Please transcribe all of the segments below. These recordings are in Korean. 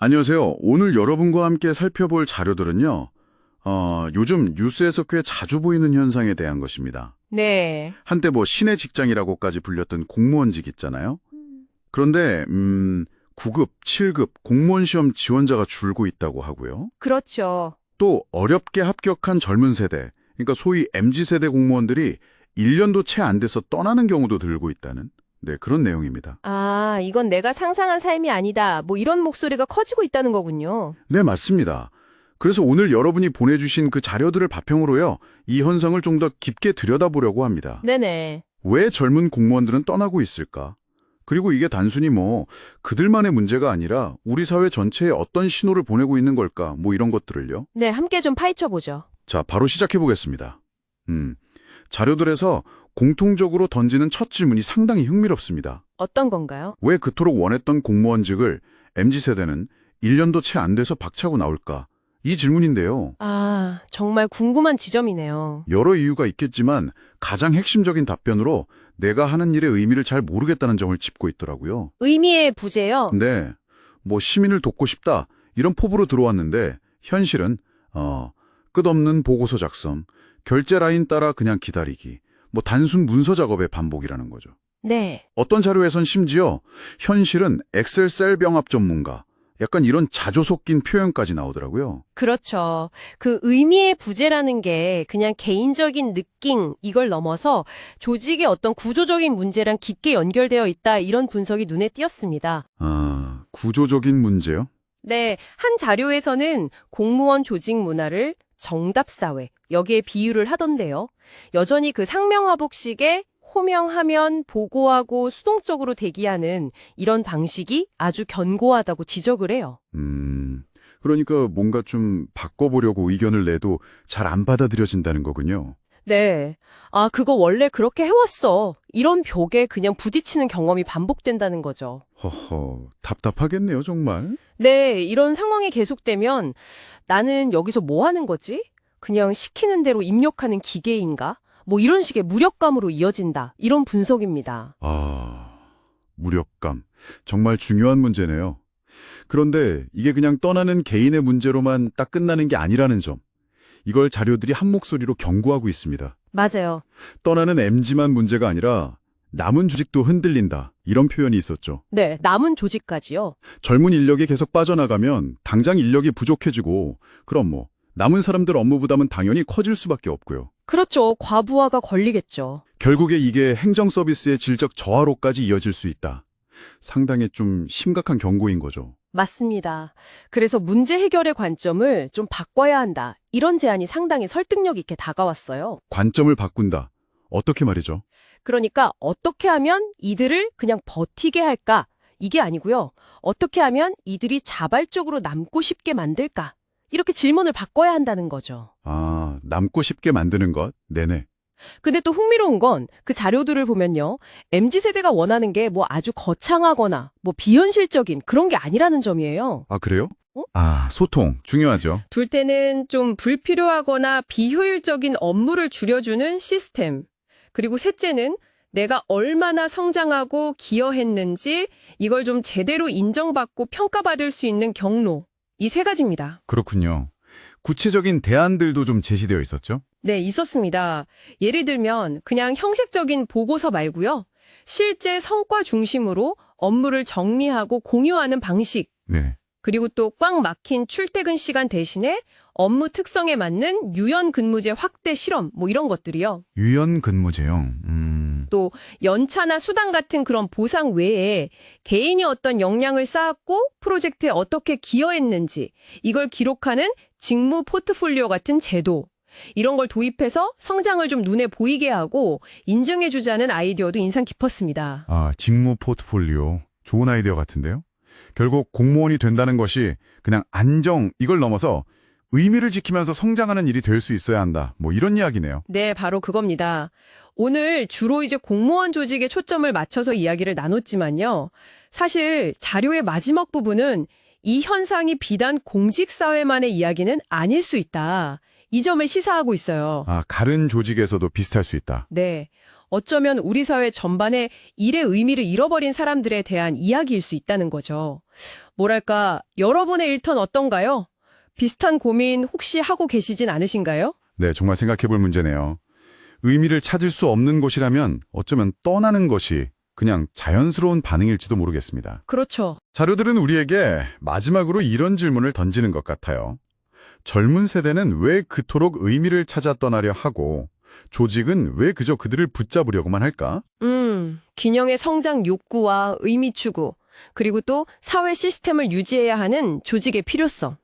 안녕하세요. 오늘 여러분과 함께 살펴볼 자료들은요, 요즘 뉴스에서 꽤 자주 보이는 현상에 대한 것입니다. 네. 한때 뭐 신의 직장이라고까지 불렸던 공무원직 있잖아요. 그런데 9급, 7급 공무원 시험 지원자가 줄고 있다고 하고요. 그렇죠. 또 어렵게 합격한 젊은 세대, 그러니까 소위 MZ세대 공무원들이 1년도 채 안 돼서 떠나는 경우도 늘고 있다는 그런 내용입니다. 아, 이건 내가 상상한 삶이 아니다. 뭐 이런 목소리가 커지고 있다는 거군요. 네, 맞습니다. 그래서 오늘 여러분이 보내주신 그 자료들을 바탕으로요, 이 현상을 좀 더 깊게 들여다보려고 합니다. 네네. 왜 젊은 공무원들은 떠나고 있을까? 그리고 이게 단순히 뭐 그들만의 문제가 아니라 우리 사회 전체에 어떤 신호를 보내고 있는 걸까? 뭐 이런 것들을요. 네, 함께 좀 파헤쳐보죠. 자, 바로 시작해 보겠습니다. 자료들에서 공통적으로 던지는 첫 질문이 상당히 흥미롭습니다. 어떤 건가요? 왜 그토록 원했던 공무원직을 MZ세대는 1년도 채 안 돼서 박차고 나올까? 이 질문인데요. 아, 정말 궁금한 지점이네요. 여러 이유가 있겠지만 가장 핵심적인 답변으로 내가 하는 일의 의미를 잘 모르겠다는 점을 짚고 있더라고요. 의미의 부재요? 네, 뭐 시민을 돕고 싶다 이런 포부로 들어왔는데 현실은 끝없는 보고서 작성, 결제 라인 따라 그냥 기다리기, 뭐 단순 문서 작업의 반복이라는 거죠. 네. 어떤 자료에선 심지어 현실은 엑셀 셀 병합 전문가, 약간 이런 자조 섞인 표현까지 나오더라고요. 그렇죠. 그 의미의 부재라는 게 그냥 개인적인 느낌 이걸 넘어서 조직의 어떤 구조적인 문제랑 깊게 연결되어 있다 이런 분석이 눈에 띄었습니다. 아, 구조적인 문제요? 네, 한 자료에서는 공무원 조직 문화를 정답사회, 여기에 비유를 하던데요. 여전히 그 상명하복식의 호명하면 보고하고 수동적으로 대기하는 이런 방식이 아주 견고하다고 지적을 해요. 그러니까 뭔가 좀 바꿔보려고 의견을 내도 잘 안 받아들여진다는 거군요. 네. 아, 그거 원래 그렇게 해왔어. 이런 벽에 그냥 부딪히는 경험이 반복된다는 거죠. 허허, 답답하겠네요, 정말. 네, 이런 상황이 계속되면 나는 여기서 뭐 하는 거지? 그냥 시키는 대로 입력하는 기계인가? 뭐 이런 식의 무력감으로 이어진다. 이런 분석입니다. 아, 무력감. 정말 중요한 문제네요. 그런데 이게 그냥 떠나는 개인의 문제로만 딱 끝나는 게 아니라는 점. 이걸 자료들이 한 목소리로 경고하고 있습니다. 맞아요. 떠나는 MZ만 문제가 아니라 남은 조직도 흔들린다. 이런 표현이 있었죠. 네, 남은 조직까지요. 젊은 인력이 계속 빠져나가면 당장 인력이 부족해지고 그럼 뭐 남은 사람들 업무 부담은 당연히 커질 수밖에 없고요. 그렇죠. 과부하가 걸리겠죠. 결국에 이게 행정 서비스의 질적 저하로까지 이어질 수 있다. 상당히 좀 심각한 경고인 거죠. 맞습니다. 그래서 문제 해결의 관점을 좀 바꿔야 한다. 이런 제안이 상당히 설득력 있게 다가왔어요. 관점을 바꾼다. 어떻게 말이죠? 그러니까 어떻게 하면 이들을 그냥 버티게 할까? 이게 아니고요. 어떻게 하면 이들이 자발적으로 남고 싶게 만들까? 이렇게 질문을 바꿔야 한다는 거죠. 아, 남고 싶게 만드는 것? 네네. 근데 또 흥미로운 건 그 자료들을 보면요. MZ세대가 원하는 게 뭐 아주 거창하거나 뭐 비현실적인 그런 게 아니라는 점이에요. 아, 그래요? 아, 소통 중요하죠. 둘째는 좀 불필요하거나 비효율적인 업무를 줄여주는 시스템. 그리고 셋째는 내가 얼마나 성장하고 기여했는지 이걸 좀 제대로 인정받고 평가받을 수 있는 경로. 이 세 가지입니다. 그렇군요. 구체적인 대안들도 좀 제시되어 있었죠? 네, 있었습니다. 예를 들면 그냥 형식적인 보고서 말고요. 실제 성과 중심으로 업무를 정리하고 공유하는 방식. 네. 그리고 또 꽉 막힌 출퇴근 시간 대신에 업무 특성에 맞는 유연 근무제 확대 실험, 뭐 이런 것들이요. 유연 근무제형. 또 연차나 수당 같은 그런 보상 외에 개인이 어떤 역량을 쌓았고 프로젝트에 어떻게 기여했는지 이걸 기록하는 직무 포트폴리오 같은 제도. 이런 걸 도입해서 성장을 좀 눈에 보이게 하고 인정해주자는 아이디어도 인상 깊었습니다. 아, 직무 포트폴리오. 좋은 아이디어 같은데요? 결국 공무원이 된다는 것이 그냥 안정, 이걸 넘어서 의미를 지키면서 성장하는 일이 될 수 있어야 한다. 뭐 이런 이야기네요. 네, 바로 그겁니다. 오늘 주로 이제 공무원 조직에 초점을 맞춰서 이야기를 나눴지만요. 사실 자료의 마지막 부분은 이 현상이 비단 공직사회만의 이야기는 아닐 수 있다. 이 점을 시사하고 있어요. 아, 다른 조직에서도 비슷할 수 있다. 네. 어쩌면 우리 사회 전반에 일의 의미를 잃어버린 사람들에 대한 이야기일 수 있다는 거죠. 뭐랄까, 여러분의 일터는 어떤가요? 비슷한 고민 혹시 하고 계시진 않으신가요? 네, 정말 생각해볼 문제네요. 의미를 찾을 수 없는 곳이라면 어쩌면 떠나는 것이 그냥 자연스러운 반응일지도 모르겠습니다. 그렇죠. 자료들은 우리에게 마지막으로 이런 질문을 던지는 것 같아요. 젊은 세대는 왜 그토록 의미를 찾아 떠나려 하고 조직은 왜 그저 그들을 붙잡으려고만 할까? 균형의 성장 욕구와 의미 추구, 그리고 또 사회 시스템을 유지해야 하는 조직의 필요성.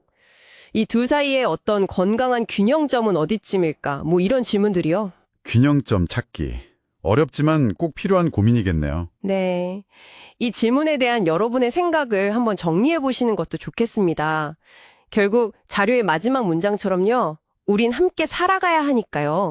이 둘 사이에 어떤 건강한 균형점은 어디쯤일까? 뭐 이런 질문들이요. 균형점 찾기. 어렵지만 꼭 필요한 고민이겠네요. 네. 이 질문에 대한 여러분의 생각을 한번 정리해 보시는 것도 좋겠습니다. 결국 자료의 마지막 문장처럼요. 우린 함께 살아가야 하니까요.